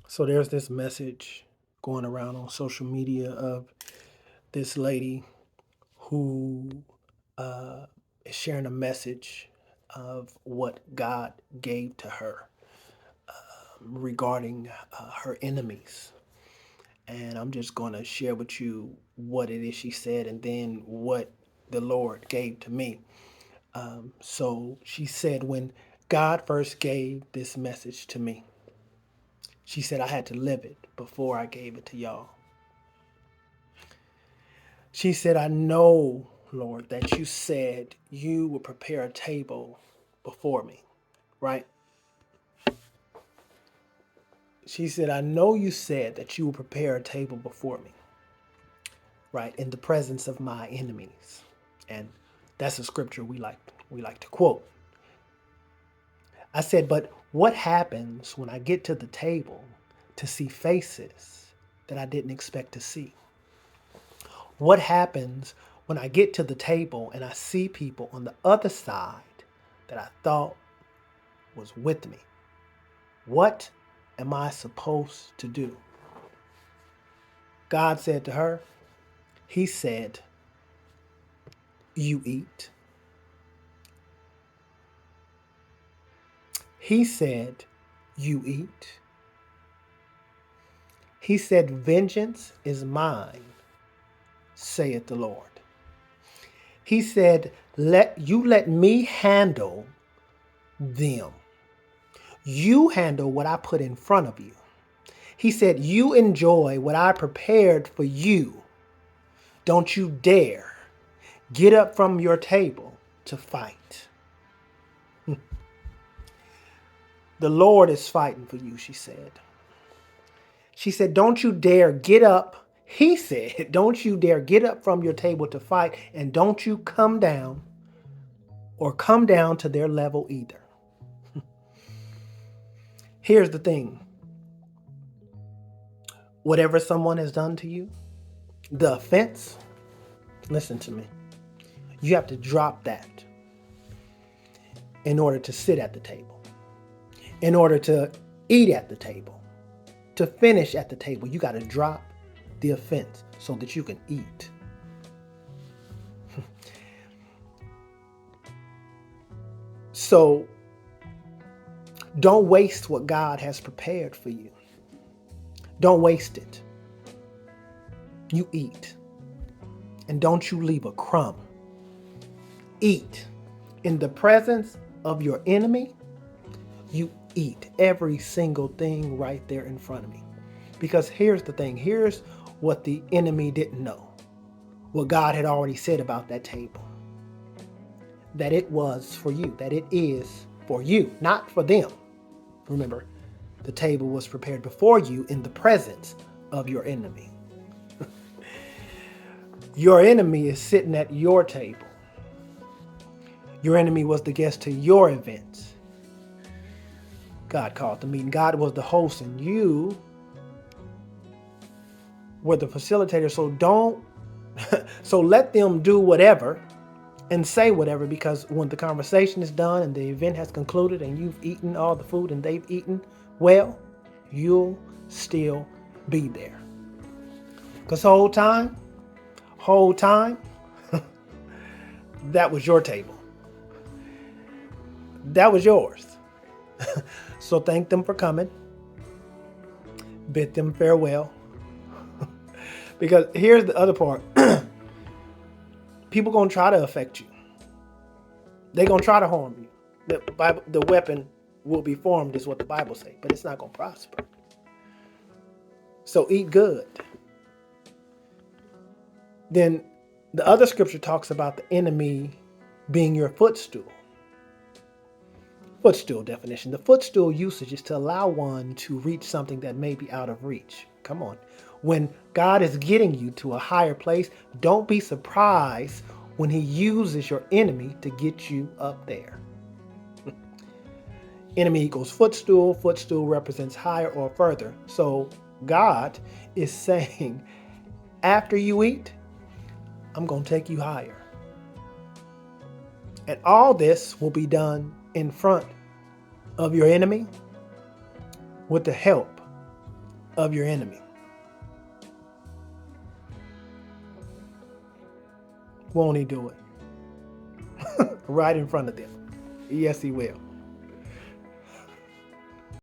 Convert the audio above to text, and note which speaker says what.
Speaker 1: So there's this message going around on social media of this lady who uh, is sharing a message of what God gave to her regarding her enemies. And I'm just going to share with you what it is she said and then what the Lord gave to me. So she said, when God first gave this message to me, she said I had to live it before I gave it to y'all. She said, I know, Lord, that you said you would prepare a table before me, right? She said, I know you said that you would prepare a table before me, right, in the presence of my enemies. And that's a scripture we like to quote. I said, but what happens when I get to the table to see faces that I didn't expect to see? What happens when I get to the table and I see people on the other side that I thought was with me? What am I supposed to do? God said to her, He said, you eat. He said, you eat. He said, vengeance is mine, saith the Lord. He said, let me handle them. You handle what I put in front of you. He said, you enjoy what I prepared for you. Don't you dare get up from your table to fight. The Lord is fighting for you, she said. She said, don't you dare get up. He said, don't you dare get up from your table to fight, and don't you come down or come down to their level either. Here's the thing. Whatever someone has done to you, the offense, listen to me. You have to drop that in order to sit at the table, in order to eat at the table, to finish at the table. You got to drop the offense so that you can eat. So don't waste what God has prepared for you. Don't waste it. You eat. And don't you leave a crumb. Eat. In the presence of your enemy, you eat every single thing right there in front of me. Because here's the thing. Here's what the enemy didn't know. What God had already said about that table. That it was for you. That it is for you, not for them. Remember, the table was prepared before you in the presence of your enemy. Your enemy is sitting at your table. Your enemy was the guest to your events. God called the meeting. God was the host, and you were the facilitator. So let them do whatever and say whatever, because when the conversation is done and the event has concluded and you've eaten all the food and they've eaten, well, you'll still be there. Because whole time, that was your table. That was yours. So thank them for coming. Bid them farewell. Because here's the other part. People gonna try to affect you. They're gonna try to harm you. The weapon will be formed, is what the Bible says, but it's not gonna prosper. So eat good. Then the other scripture talks about the enemy being your footstool. Footstool definition. The footstool usage is to allow one to reach something that may be out of reach. Come on. When God is getting you to a higher place, don't be surprised when He uses your enemy to get you up there. Enemy equals footstool. Footstool represents higher or further. So God is saying, after you eat, I'm going to take you higher. And all this will be done in front of your enemy with the help of your enemy. Won't he do it? Right in front of them. Yes, he will.